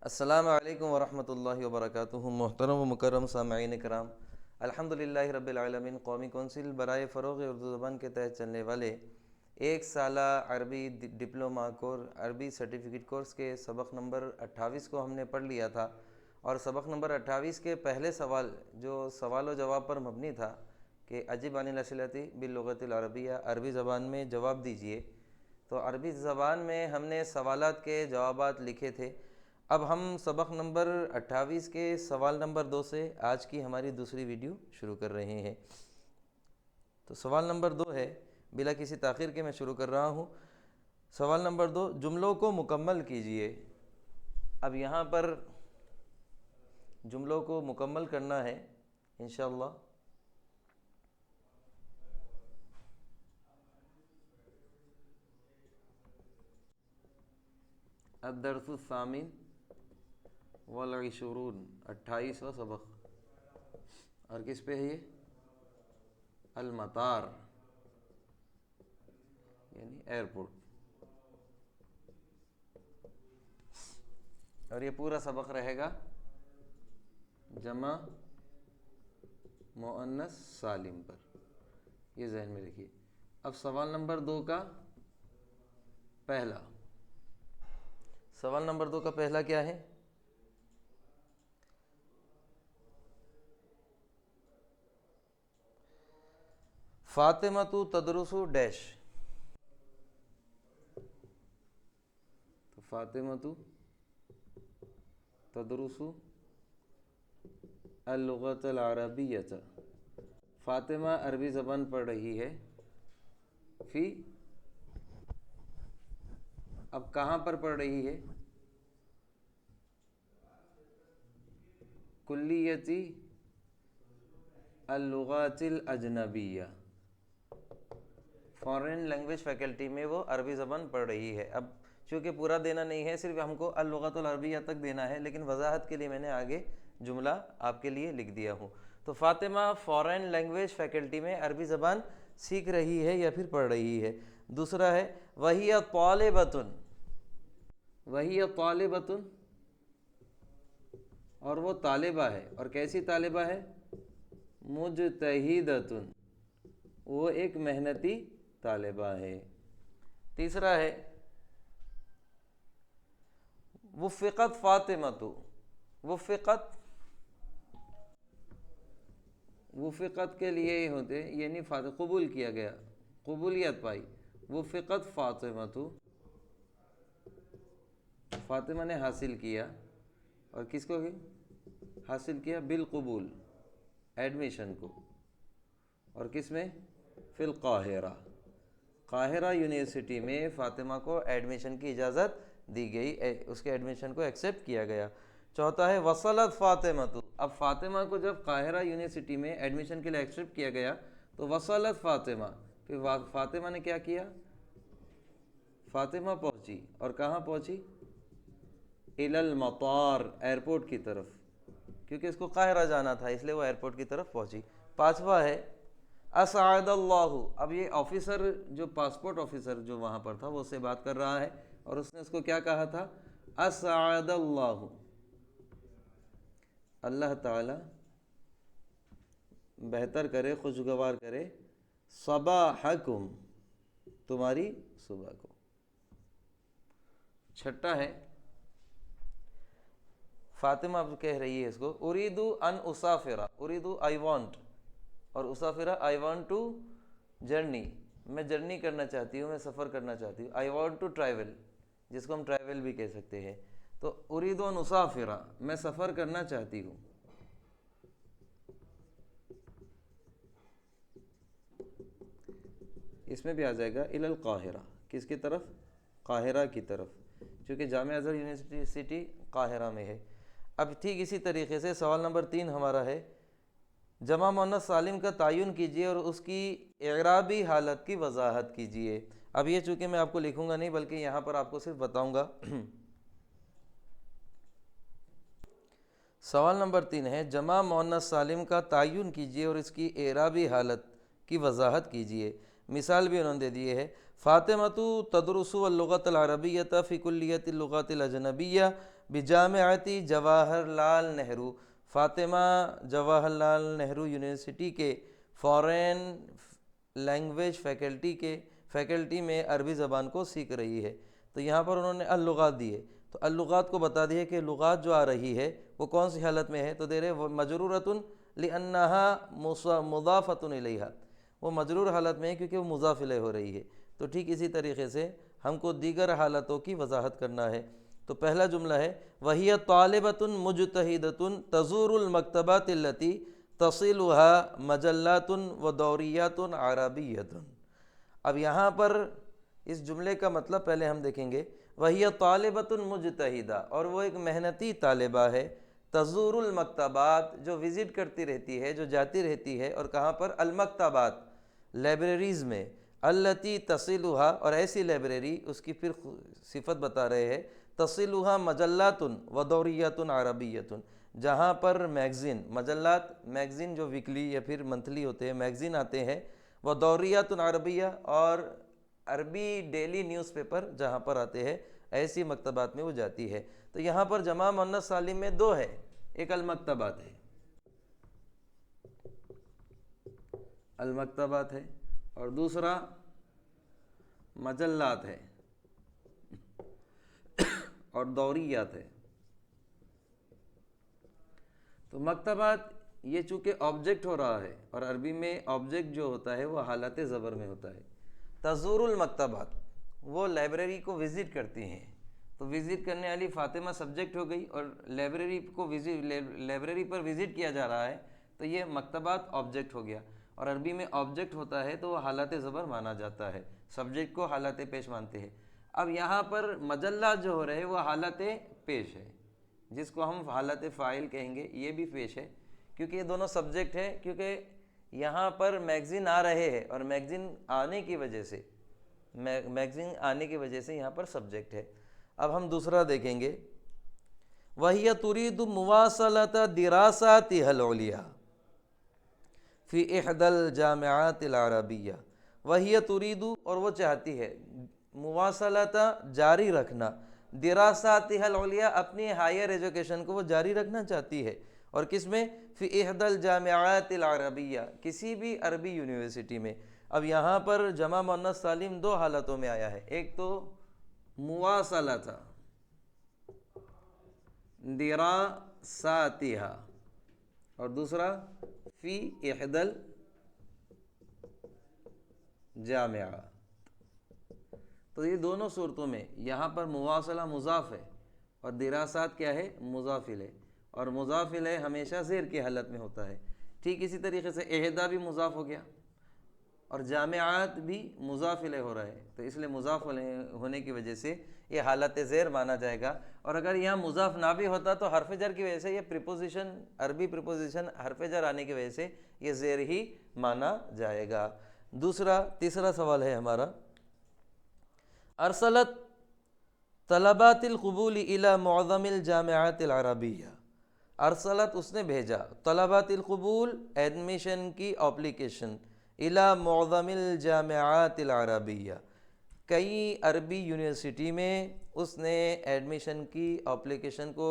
السلام علیکم ورحمۃ اللہ وبرکاتہ۔ محترم و مکرم سامعین کرام، الحمدللہ رب العالمین قومی کونسل برائے فروغ اردو زبان کے تحت چلنے والے ایک سالہ عربی ڈپلومہ عربی سرٹیفکیٹ کورس کے سبق نمبر 28 کو ہم نے پڑھ لیا تھا، اور سبق نمبر 28 کے پہلے سوال جو سوال و جواب پر مبنی تھا کہ اجب عن الاسئلۃ باللغۃ العربیہ، عربی زبان میں جواب دیجئے، تو عربی زبان میں ہم نے سوالات کے جوابات لکھے تھے۔ اب ہم سبق نمبر 28 کے سوال نمبر 2 سے آج کی ہماری دوسری ویڈیو شروع کر رہے ہیں۔ تو سوال نمبر 2 ہے، بلا کسی تاخیر کے میں شروع کر رہا ہوں۔ سوال نمبر 2، جملوں کو مکمل کیجئے۔ اب یہاں پر جملوں کو مکمل کرنا ہے انشاءاللہ۔ الدرس الثامن والعشرون، 28واں سبق، اور کس پہ ہے یہ؟ المطار یعنی ایئرپورٹ، اور یہ پورا سبق رہے گا جمع مؤنث سالم پر، یہ ذہن میں رکھیے۔ اب سوال نمبر 2 کا پہلا، سوال نمبر 2 کا پہلا کیا ہے؟ فاطمہ تدرس ڈیش، تو فاطمہ تدرس اللغۃ العربیۃ، فاطمہ عربی زبان پڑھ رہی ہے، فی، اب کہاں پر پڑھ رہی ہے؟ کلیتی اللغات الاجنبیہ، فارن لینگویج فیکلٹی میں وہ عربی زبان پڑھ رہی ہے۔ اب چونکہ پورا دینا نہیں ہے، صرف ہم کو اللغۃ العربیہ تک دینا ہے، لیکن وضاحت کے لیے میں نے آگے جملہ آپ کے لیے لکھ دیا ہوں۔ تو فاطمہ فارن لینگویج فیکلٹی میں عربی زبان سیکھ رہی ہے یا پھر پڑھ رہی ہے۔ دوسرا ہے وہی طالبۃ، وہی طالبۃ، اور وہ طالبہ ہے، اور کیسی طالبہ ہے؟ مجتہدۃ، وہ ایک محنتی طالبہ ہے۔ تیسرا ہے وفقت فاطمۃ، وفقت، وفقت کے لیے ہی ہوتے یعنی قبول کیا گیا، قبولیت پائی۔ وفقت فاطمۃ، فاطمہ نے حاصل کیا، اور کس کو حاصل کیا؟ بالقبول، ایڈمیشن کو، اور کس میں؟ فی القاہرہ، قاہرہ یونیورسٹی میں فاطمہ کو ایڈمیشن کی اجازت دی گئی، اس کے ایڈمیشن کو ایکسیپٹ کیا گیا۔ چوتھا ہے وصلت فاطمۃ، اب فاطمہ کو جب قاہرہ یونیورسٹی میں ایڈمیشن کے لیے ایکسیپٹ کیا گیا تو وصلت فاطمہ، پھر فاطمہ نے کیا کیا؟ فاطمہ پہنچی، اور کہاں پہنچی؟ الی المطار، ایئرپورٹ کی طرف، کیونکہ اس کو قاہرہ جانا تھا اس لیے وہ ایئرپورٹ کی طرف پہنچی۔ پانچواں ہے اسعد اللہ، اب یہ آفیسر جو پاسپورٹ آفیسر جو وہاں پر تھا وہ اس سے بات کر رہا ہے، اور اس نے اس کو کیا کہا تھا؟ اسعد اللہ، اللہ تعالی بہتر کرے، خوشگوار کرے، صباحکم، تمہاری صبح کو۔ چھٹا ہے فاطمہ اب کہہ رہی ہے اس کو اریدو ان اسافرہ، اریدو آئی وانٹ، اور اسافرہ آئی وانٹ ٹو جرنی، میں جرنی کرنا چاہتی ہوں، میں سفر کرنا چاہتی ہوں۔ آئی وانٹ ٹو ٹریول، جس کو ہم ٹریول بھی کہہ سکتے ہیں۔ تو اریدو ان اسافرہ، میں سفر کرنا چاہتی ہوں۔ اس میں بھی آ جائے گا الی القاہرہ، کس کی طرف؟ قاہرہ کی طرف، چونکہ جامعہ ازہر یونیورسٹی قاہرہ میں ہے۔ اب ٹھیک اسی طریقے سے سوال نمبر 3 ہمارا ہے جمع مؤنث سالم کا تعین کیجئے اور اس کی اعرابی حالت کی وضاحت کیجئے۔ اب یہ چونکہ میں آپ کو لکھوں گا نہیں بلکہ یہاں پر آپ کو صرف بتاؤں گا۔ سوال نمبر 3 ہے جمع مؤنث سالم کا تعین کیجئے اور اس کی اعرابی حالت کی وضاحت کیجئے۔ مثال بھی انہوں نے دے دیے ہے فاطمۃ تدرس اللغۃ العربیۃ فی کلیۃ اللغات الاجنبیہ بجامعۃ جواہر لال نہرو۔ فاطمہ جواہر لال نہرو یونیورسٹی کے فارن لینگویج فیکلٹی میں عربی زبان کو سیکھ رہی ہے۔ تو یہاں پر انہوں نے اللغات دیے، تو اللغات کو بتا دیے کہ لغات جو آ رہی ہے وہ کون سی حالت میں ہے، تو دے رہے مجرورۃ لأنہا مضافۃ الیہا، وہ مجرور حالت میں ہے کیونکہ وہ مضاف الیہ ہو رہی ہے۔ تو ٹھیک اسی طریقے سے ہم کو دیگر حالتوں کی وضاحت کرنا ہے۔ تو پہلا جملہ ہے وَهِيَ طَالِبَةٌ مُجْتَهِدَةٌ تَزُورُ الْمَكْتَبَاتِ الَّتِي تَصِلُهَا مَجَلَّاتٌ وَدَوْرِيَّاتٌ عَرَبِيَّةٌ۔ اب یہاں پر اس جملے کا مطلب پہلے ہم دیکھیں گے۔ وَهِيَ طَالِبَةٌ مُجْتَهِدَةٌ، اور وہ ایک محنتی طالبہ ہے، تزور المکتبات، جو وزٹ کرتی رہتی ہے، جو جاتی رہتی ہے، اور کہاں پر؟ المکتبات، لائبریریز میں، التی تصلھا، اور ایسی لائبریری، اس کی پھر صفت بتا رہے ہیں، تصلھا مجلات ودوریات عربیۃ، جہاں پر میگزین، مجلات میگزین جو ویکلی یا پھر منتھلی ہوتے ہیں، میگزین آتے ہیں، ودوریات عربیہ، اور عربی ڈیلی نیوز پیپر جہاں پر آتے ہیں، ایسی مکتبات میں وہ جاتی ہے۔ تو یہاں پر جمع مؤنث سالم میں دو ہے، ایک المکتبات ہے، المکتبات ہے، اور دوسرا مجلات ہے اور دوریات ہے۔ تو مکتبات یہ چونکہ آبجیکٹ ہو رہا ہے، اور عربی میں آبجیکٹ جو ہوتا ہے وہ حالت زبر میں ہوتا ہے۔ تزور المکتبات، وہ لائبریری کو وزٹ کرتی ہیں، تو وزٹ کرنے والی فاطمہ سبجیکٹ ہو گئی، اور لائبریری پر وزٹ کیا جا رہا ہے، تو یہ مکتبات آبجیکٹ ہو گیا۔ اور عربی میں آبجیکٹ ہوتا ہے تو وہ حالت زبر مانا جاتا ہے، سبجیکٹ کو حالت پیش مانتے ہیں۔ اب یہاں پر مجلات جو ہو رہے وہ حالت پیش ہے، جس کو ہم حالت فاعل کہیں گے، یہ بھی پیش ہے، کیونکہ یہ دونوں سبجیکٹ ہے، کیونکہ یہاں پر میگزین آ رہے ہیں، اور میگزین آنے کی وجہ سے یہاں پر سبجیکٹ ہے۔ اب ہم دوسرا دیکھیں گے، وَهِيَ تُرِيدُ مُوَاصَلَةَ دِرَاسَاتِهَا الْعُلْيَا فی احدى الجامعات العربیہ۔ وَهِيَ تُرِيدُ، اور وہ چاہتی ہے، مواصلۃ، جاری رکھنا، دراساتها العلیٰ، اپنی ہائر ایجوکیشن کو وہ جاری رکھنا چاہتی ہے، اور کس میں؟ فی احدى الجامعات العربیہ، کسی بھی عربی یونیورسٹی میں۔ اب یہاں پر جمع مؤنث سالم دو حالتوں میں آیا ہے، ایک تو مواصلۃ دراساتها، اور دوسرا فی احدى الجامعات۔ تو یہ دونوں صورتوں میں یہاں پر مواصلہ مضاف ہے، اور دراسات کیا ہے؟ مضاف الیہ، اور مضاف الیہ ہمیشہ زیر کی حالت میں ہوتا ہے۔ ٹھیک اسی طریقے سے احدیٰ بھی مضاف ہو گیا، اور جامعات بھی مضاف الیہ ہو رہا ہے، تو اس لیے مضاف ہونے کی وجہ سے یہ حالت زیر مانا جائے گا۔ اور اگر یہاں مضاف نہ بھی ہوتا تو حرف جر کی وجہ سے یہ پریپوزیشن، عربی پریپوزیشن حرف جر آنے کی وجہ سے یہ زیر ہی مانا جائے گا۔ تیسرا سوال ہے ہمارا، ارسلت طلبات القبول الى معظم الجامعات العربیہ۔ ارسلت، اس نے بھیجا، طلبات القبول، ایڈمیشن کی اپلیکیشن، الى معظم الجامعات العربیہ، کئی عربی یونیورسٹی میں اس نے ایڈمیشن کی اپلیکیشن کو،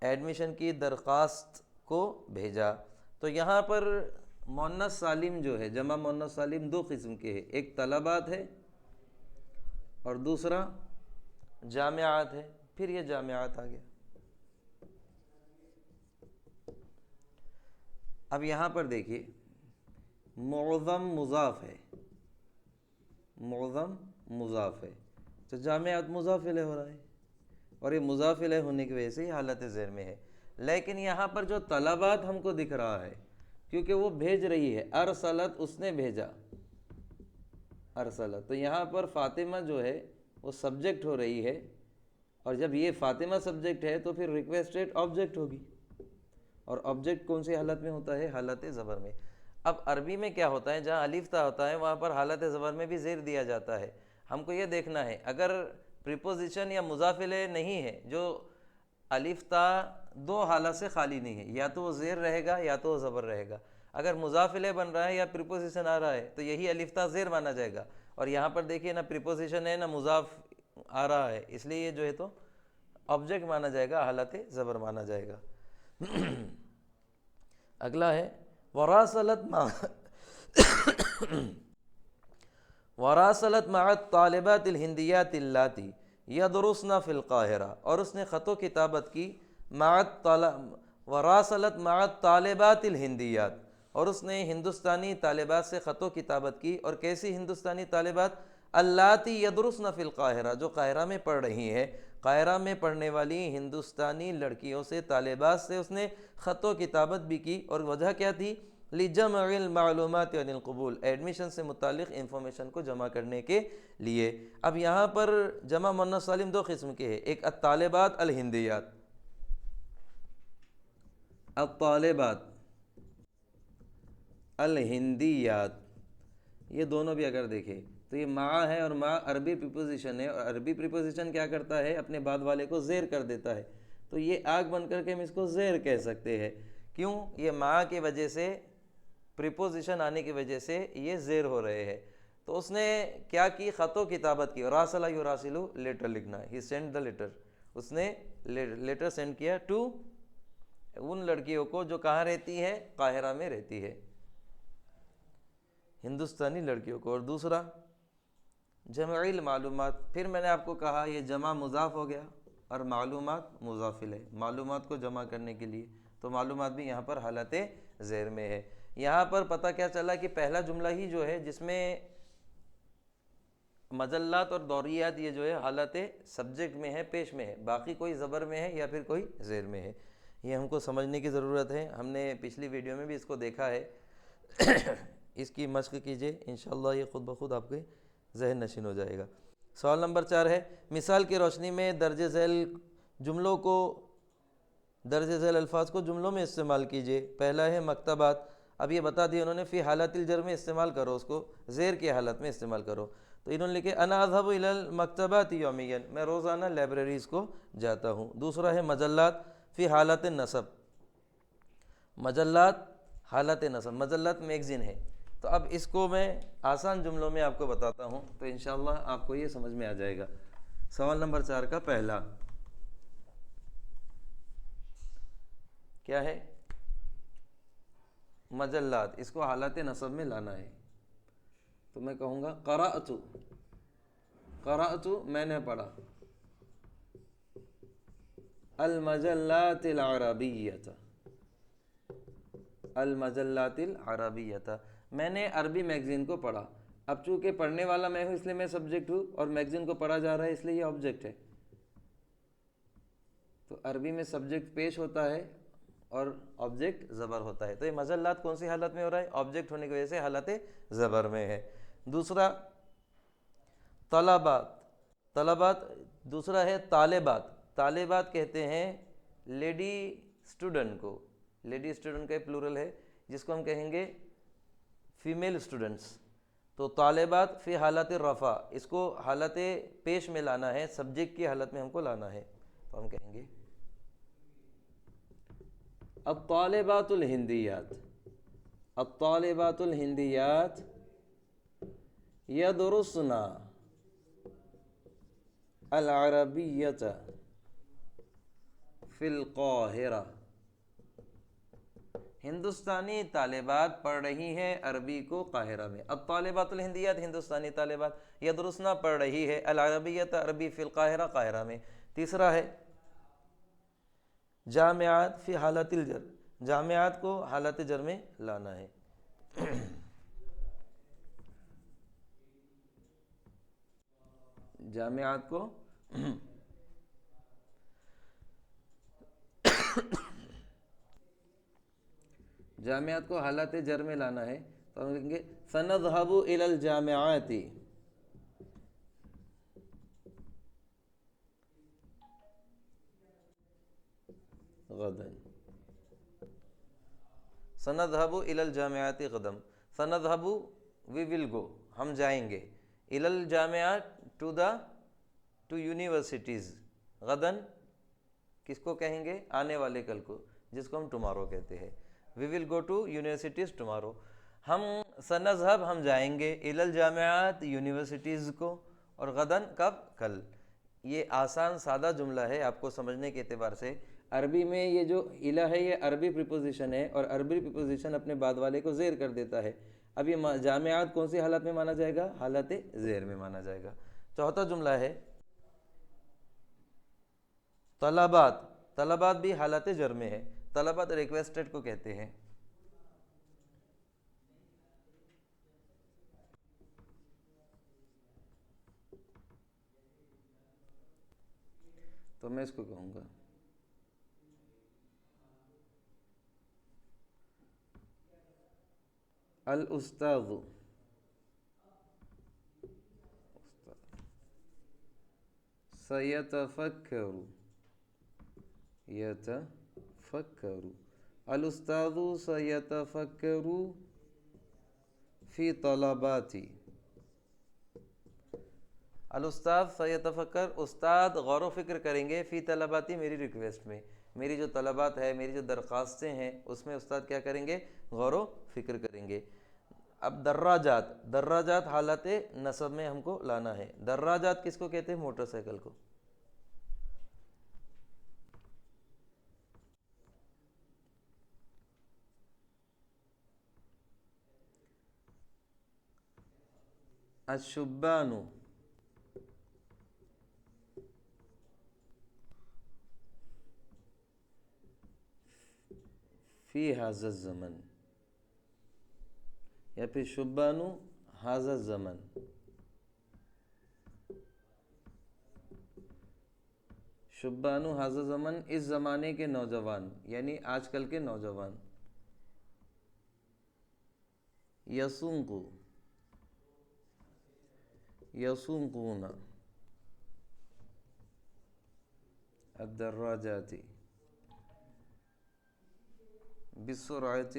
ایڈمیشن کی درخواست کو بھیجا۔ تو یہاں پر مؤنث سالم جو ہے، جمع مؤنث سالم دو قسم کے ہیں، ایک طلبات ہے اور دوسرا جامعات ہے۔ پھر یہ جامعات آ گیا۔ اب یہاں پر دیکھیے، معظم مضاف ہے، معظم مضاف ہے، تو جامعات مضاف الیہ ہو رہا ہے، اور یہ مضاف الیہ ہونے کی وجہ سے یہ حالت زیر میں ہے۔ لیکن یہاں پر جو طلبات ہم کو دکھ رہا ہے، کیونکہ وہ بھیج رہی ہے، ارسلت، اس نے بھیجا، ارسلت، تو یہاں پر فاطمہ جو ہے وہ سبجیکٹ ہو رہی ہے، اور جب یہ فاطمہ سبجیکٹ ہے تو پھر ریکویسٹڈ آبجیکٹ ہوگی، اور آبجیکٹ کون سی حالت میں ہوتا ہے؟ حالت زبر میں۔ اب عربی میں کیا ہوتا ہے، جہاں الف تا ہوتا ہے وہاں پر حالت زبر میں بھی زیر دیا جاتا ہے۔ ہم کو یہ دیکھنا ہے، اگر پریپوزیشن یا مضاف الیہ نہیں ہے، جو الف تا دو حالت سے خالی نہیں ہے، یا تو وہ زیر رہے گا یا تو وہ زبر رہے گا۔ اگر مضاف الیہ بن رہا ہے یا پریپوزیشن آ رہا ہے تو یہی الف تا زیر مانا جائے گا، اور یہاں پر دیکھیے نہ پریپوزیشن ہے نہ مضاف آ رہا ہے، اس لیے یہ جو ہے تو آبجیکٹ مانا جائے گا، حالت زبر مانا جائے گا۔ اگلا ہے وراسلت مع الطالبات الہندیات اللاتی یدرسن فی القاہرہ، اور اس نے خط و کتابت کی وراسلت مع الطالبات الہندیات، اور اس نے ہندوستانی طالبات سے خط و کتابت کی، اور کیسی ہندوستانی طالبات؟ اللاتی یدرسن فی القاہرہ، جو قاہرہ میں پڑھ رہی ہیں، قاہرہ میں پڑھنے والی ہندوستانی لڑکیوں سے، طالبات سے اس نے خط و کتابت بھی کی، اور وجہ کیا تھی؟ لجمع المعلومات عن القبول، ایڈمیشن سے متعلق انفارمیشن کو جمع کرنے کے لیے۔ اب یہاں پر جمع مؤنث سالم دو قسم کے ہیں، ایک الطالبات الہندیات، الطالبات الہندیات، یہ دونوں بھی اگر دیکھیں تو یہ مع ہے، اور مع عربی پریپوزیشن ہے، اور عربی پریپوزیشن کیا کرتا ہے؟ اپنے بعد والے کو زیر کر دیتا ہے، تو یہ آگ بن کر کے ہم اس کو زیر کہہ سکتے ہیں۔ کیوں؟ یہ مع کی وجہ سے، پریپوزیشن آنے کی وجہ سے یہ زیر ہو رہے ہیں۔ تو اس نے کیا کی؟ خط و کتابت کی، راسلہ یراسلو، لیٹر لکھنا، ہی سینڈ دا لیٹر، اس نے لیٹر سینڈ کیا ٹو ان لڑکیوں کو جو کہاں رہتی ہے؟ قاہرہ میں رہتی ہے، ہندوستانی لڑکیوں کو۔ اور دوسرا جمع المعلومات، پھر میں نے آپ کو کہا یہ جمع مضاف ہو گیا اور معلومات مضاف الیہ، معلومات کو جمع کرنے کے لیے، تو معلومات بھی یہاں پر حالت زیر میں ہے۔ یہاں پر پتہ کیا چلا کہ پہلا جملہ ہی جو ہے جس میں مجلات اور دوریات یہ جو ہے حالت سبجیکٹ میں ہے، پیش میں ہے، باقی کوئی زبر میں ہے یا پھر کوئی زیر میں ہے، یہ ہم کو سمجھنے کی ضرورت ہے۔ ہم نے پچھلی ویڈیو میں بھی اس کو دیکھا ہے، اس کی مشق کیجئے، انشاءاللہ یہ خود بخود آپ کے ذہن نشین ہو جائے گا۔ سوال نمبر 4 ہے، مثال کی روشنی میں درج ذیل جملوں کو، درج ذیل الفاظ کو جملوں میں استعمال کیجئے۔ پہلا ہے مکتبات، اب یہ بتا دیا انہوں نے فی حالت الجر میں استعمال کرو، اس کو زیر کی حالت میں استعمال کرو، تو انہوں نے لکھے انا اذهب الى المکتبات یومیا، میں روزانہ لائبریریز کو جاتا ہوں۔ دوسرا ہے مجلات فی حالت النصب، مجلات حالت نصب، مجلات میگزین ہے، تو اب اس کو میں آسان جملوں میں آپ کو بتاتا ہوں تو انشاءاللہ آپ کو یہ سمجھ میں آ جائے گا۔ سوال نمبر 4 کا پہلا کیا ہے؟ مجلات، اس کو حالت نصب میں لانا ہے، تو میں کہوں گا قرأت، قرأت میں نے پڑھا، المجلات العربیۃ، المجلات العربیۃ، میں نے عربی میگزین کو پڑھا۔ اب چونکہ پڑھنے والا میں ہوں اس لیے میں سبجیکٹ ہوں، اور میگزین کو پڑھا جا رہا ہے اس لیے یہ آبجیکٹ ہے، تو عربی میں سبجیکٹ پیش ہوتا ہے اور آبجیکٹ زبر ہوتا ہے، تو یہ مجلات کون سی حالت میں ہو رہا ہے؟ آبجیکٹ ہونے کی وجہ سے حالت زبر میں ہے۔ دوسرا طلبات، طلبات، دوسرا ہے طالبات، طالبات کہتے ہیں لیڈی اسٹوڈنٹ کو، لیڈی اسٹوڈنٹ کا پلورل ہے جس کو ہم کہیں گے فیمیل اسٹوڈنٹس، تو طالبات فی حالت الرفع، اس کو حالت پیش میں لانا ہے، سبجیکٹ کی حالت میں ہم کو لانا ہے، تو ہم کہیں گے الطالبات الہندیات، الطالبات الہندیات یدرسن العربیۃ فی القاہرہ، ہندوستانی طالبات پڑھ رہی ہیں عربی کو قاہرہ میں۔ الطالبات الہندیات ہندوستانی طالبات، یدرسنا پڑھ رہی ہے، العربیۃ عربی فی القاہرہ قاہرہ میں۔ تیسرا ہے جامعات فی حالت الجر، جامعات کو حالت جر میں لانا ہے۔ جامعات کو جامعات کو حالت جر میں لانا ہے، تو ہم کہیں گے سنذهب الى الجامعات غدا، سنذهب الى الجامعات غدا، سنذهب we will go، ہم جائیں گے، الى الجامعات to universities، غدا کس کو کہیں گے؟ آنے والے کل کو، جس کو ہم ٹمارو کہتے ہیں، we will go to universities tomorrow۔ ہم سنذهب ہم جائیں گے الی الجامعات یونیورسٹیز کو، اور غدن کب؟ کل۔ یہ آسان سادہ جملہ ہے آپ کو سمجھنے کے اعتبار سے۔ عربی میں یہ جو الی ہے یہ عربی پریپوزیشن ہے، اور عربی پریپوزیشن اپنے بعد والے کو زیر کر دیتا ہے۔ اب یہ جامعات کون سی حالت میں مانا جائے گا؟ حالت زیر میں مانا جائے گا۔ چوتھا جملہ ہے طلبات۔ طلبات بھی حالت جر میں ہے، طلبات ریکویسٹڈ کو کہتے ہیں۔ تو میں اس کو کہوں گا الاستاذ سيتفكر يتفكر الاستاذ سيتفكر في طلباتي۔ الاستاذ سيتفکر، استاد غور و فکر کریں گے، فی طلباتی میری ریکویسٹ میں، میری جو طلبات ہے، میری جو درخواستیں ہیں اس میں استاد کیا کریں گے؟ غور و فکر کریں گے۔ اب دراجات، دراجات حالت نصب میں ہم کو لانا ہے۔ دراجات کس کو کہتے ہیں؟ موٹر سائیکل کو۔ الشبان فی ھذا الزمن، یا پھر شبان ھذا الزمن۔ شبان ھذا الزمن، اس زمانے کے نوجوان، یعنی آج کل کے نوجوان۔ یسوق، یسوقون الدراجات بسرعة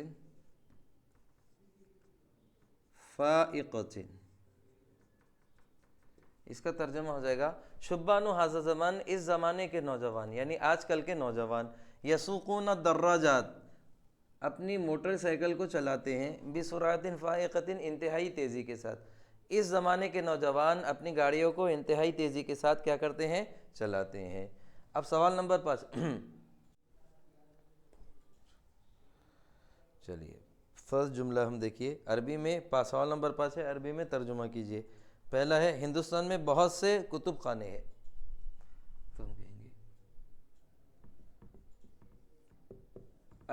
فائقة۔ اس کا ترجمہ ہو جائے گا شبان ھذا الزمان، اس زمانے کے نوجوان، یعنی آج کل کے نوجوان، یسوقون الدراجات، اپنی موٹر سائیکل کو چلاتے ہیں، بسرعۃ فائقۃ، انتہائی تیزی کے ساتھ۔ اس زمانے کے نوجوان اپنی گاڑیوں کو انتہائی تیزی کے ساتھ کیا کرتے ہیں؟ چلاتے ہیں۔ اب سوال نمبر 5، چلیے فرسٹ جملہ ہم دیکھیے عربی میں، سوال نمبر 5 ہے، عربی میں ترجمہ کیجئے۔ پہلا ہے ہندوستان میں بہت سے کتب خانے ہیں، تو ہم کہیں گے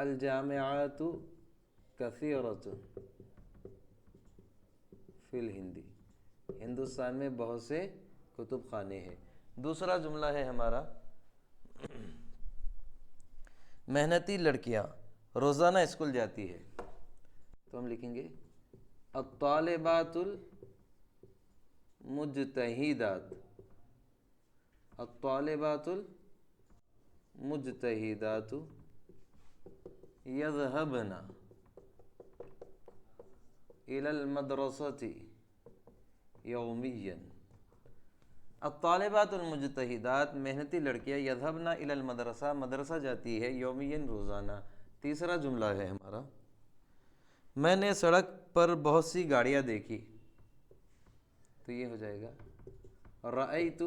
الجامعات کثیرۃ فی الہند، ہندوستان میں بہت سے کتب خانے ہیں۔ دوسرا جملہ ہے ہمارا محنتی لڑکیاں روزانہ اسکول جاتی ہے، تو ہم لکھیں گے الطالبات المجتہدات، الطالبات المجتہدات یذهبن الی المدرسۃ یومیا۔ الطالبات المجتہدات، محنتی لڑکیاں، یذهبن الی المدرسہ، مدرسہ جاتی ہے، یومیا روزانہ۔ تیسرا جملہ ہے ہمارا میں نے سڑک پر بہت سی گاڑیاں دیکھی، تو یہ ہو جائے گا رأیت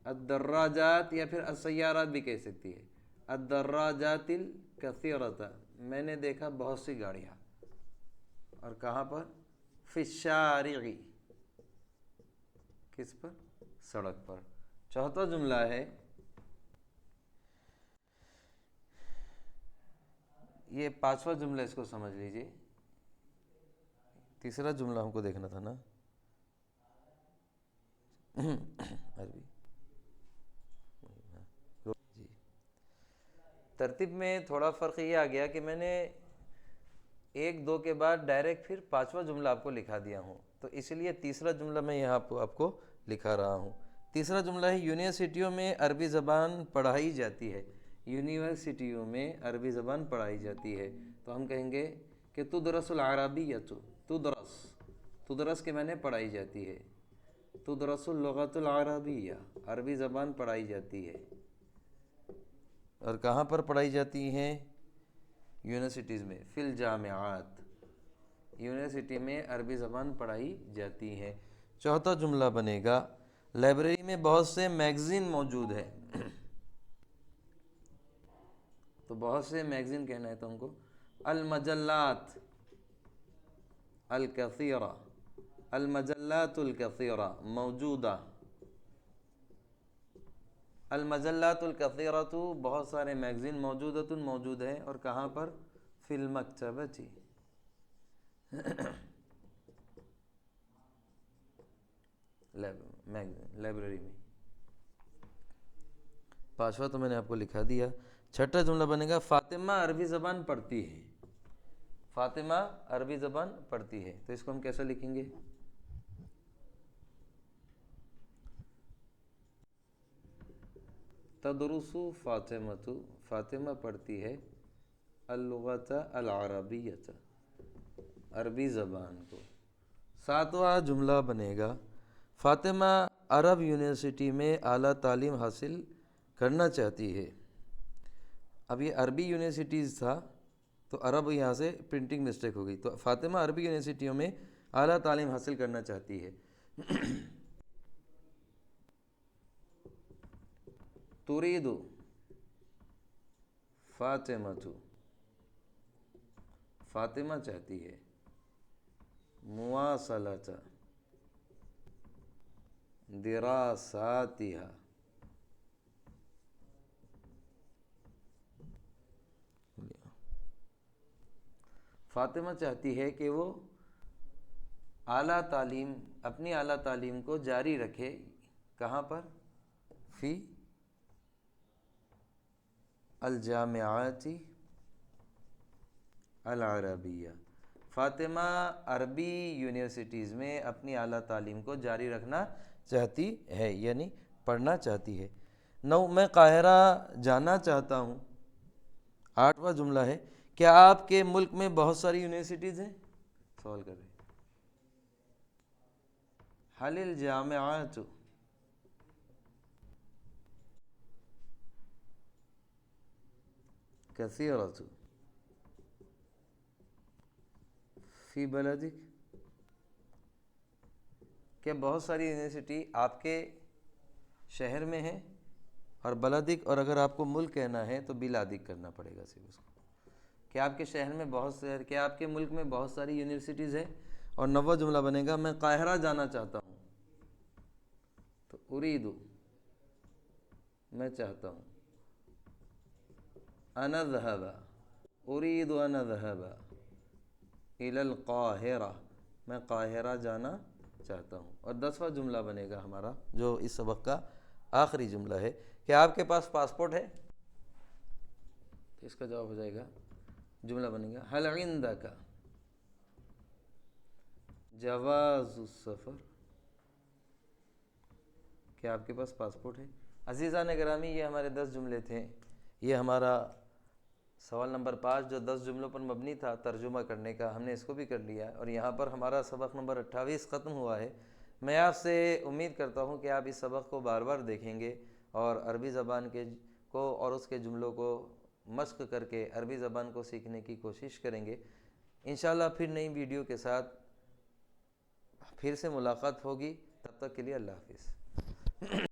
الدراجات، یا پھر السیارات بھی کہہ سکتی ہے، الدراجات الکثیرۃ، میں نے دیکھا بہت سی گاڑیاں، اور کہاں پر؟ فی الشارع، کس پر؟ سڑک پر۔ چوتھا جملہ ہے، یہ پانچواں جملہ، اس کو سمجھ لیجئے، تیسرا جملہ ہم کو دیکھنا تھا نا عربی جی، ترتیب میں تھوڑا فرق یہ آ گیا کہ میں نے 1 2 کے بعد ڈائریکٹ پھر پانچواں جملہ آپ کو لکھا دیا ہوں، تو اس لیے تیسرا جملہ میں یہاں آپ کو لکھا رہا ہوں۔ تیسرا جملہ ہے یونیورسٹیوں میں عربی زبان پڑھائی جاتی ہے، یونیورسٹیوں میں عربی زبان پڑھائی جاتی ہے، تو ہم کہیں گے کہ تدرس العربیۃ، تدرس کے معنی پڑھائی جاتی ہے، تدرس اللغۃ العربیہ، عربی زبان پڑھائی جاتی ہے۔ اور کہاں پر پڑھائی جاتی ہیں؟ یونیورسٹیز میں، فی الجامعات، یونیورسٹی میں عربی زبان پڑھائی جاتی ہے۔ چوتھا جملہ بنے گا لائبریری میں بہت سے میگزین موجود ہیں۔ تو بہت سے میگزین کہنا ہے تم کو، المجلات الکثیرہ، المجلات الکثیرہ موجودہ، المجلات الکثیرہ تو بہت سارے میگزین موجود ہیں، اور کہاں پر؟ فی المکتبۃ، لائبریری میں۔ پانچواں تو میں نے آپ کو لکھا دیا۔ چھٹا جملہ بنے گا فاطمہ عربی زبان پڑھتی ہے، فاطمہ عربی زبان پڑھتی ہے، تو اس کو ہم کیسا لکھیں گے؟ تدرس فاطمۃ، فاطمہ پڑھتی ہے اللغۃ العربیۃ، عربی زبان کو۔ ساتواں جملہ بنے گا فاطمہ عرب یونیورسٹی میں اعلیٰ تعلیم حاصل کرنا چاہتی ہے۔ اب یہ عربی یونیورسٹیز تھا تو عرب یہاں سے پرنٹنگ مسٹیک ہو گئی، تو فاطمہ عربی یونیورسٹیوں میں اعلیٰ تعلیم حاصل کرنا چاہتی ہے۔ تريد فاطمہ، فاطمہ چاہتی ہے مواصلۃ دراساتها، فاطمہ چاہتی ہے کہ وہ اعلیٰ تعلیم، اپنی اعلیٰ تعلیم کو جاری رکھے، کہاں پر؟ فی الجامعات العربیہ، فاطمہ عربی یونیورسٹیز میں اپنی اعلیٰ تعلیم کو جاری رکھنا چاہتی ہے، یعنی پڑھنا چاہتی ہے۔ 9 میں قاہرہ جانا چاہتا ہوں۔ 8واں جملہ ہے کیا آپ کے ملک میں بہت ساری یونیورسٹیز ہیں؟ سوال کر رہے ہیں، حل الجامعات کثیرۃ فی بلدک، کہ بہت ساری یونیورسٹی آپ کے شہر میں ہے، اور بلدک، اور اگر آپ کو ملک کہنا ہے تو بلادک کرنا پڑے گا صرف اس کو، کہ آپ کے شہر میں بہت سے، کہ آپ کے ملک میں بہت ساری یونیورسٹیز ہیں۔ اور 9واں جملہ بنے گا میں قاہرہ جانا چاہتا ہوں، تو اريد، میں چاہتا ہوں، ان اذهب، اريد ان اذهب الى القاہرہ، میں قاہرہ جانا چاہتا ہوں۔ اور 10واں جملہ بنے گا ہمارا جو اس سبق کا آخری جملہ ہے، کہ آپ کے پاس پاسپورٹ ہے؟ تو اس کا جواب ہو جائے گا، جملہ بنے گا هل عندك جواز السفر، کہ آپ کے پاس پاسپورٹ ہے۔ عزیزان گرامی، یہ ہمارے 10 جملے تھے۔ یہ ہمارا سوال نمبر 5 جو 10 جملوں پر مبنی تھا ترجمہ کرنے کا، ہم نے اس کو بھی کر لیا، اور یہاں پر ہمارا سبق نمبر 28 ختم ہوا ہے۔ میں آپ سے امید کرتا ہوں کہ آپ اس سبق کو بار بار دیکھیں گے، اور عربی زبان کو اور اس کے جملوں کو مشق کر کے عربی زبان کو سیکھنے کی کوشش کریں گے۔ انشاءاللہ پھر نئی ویڈیو کے ساتھ پھر سے ملاقات ہوگی، تب تک کے لیے اللہ حافظ۔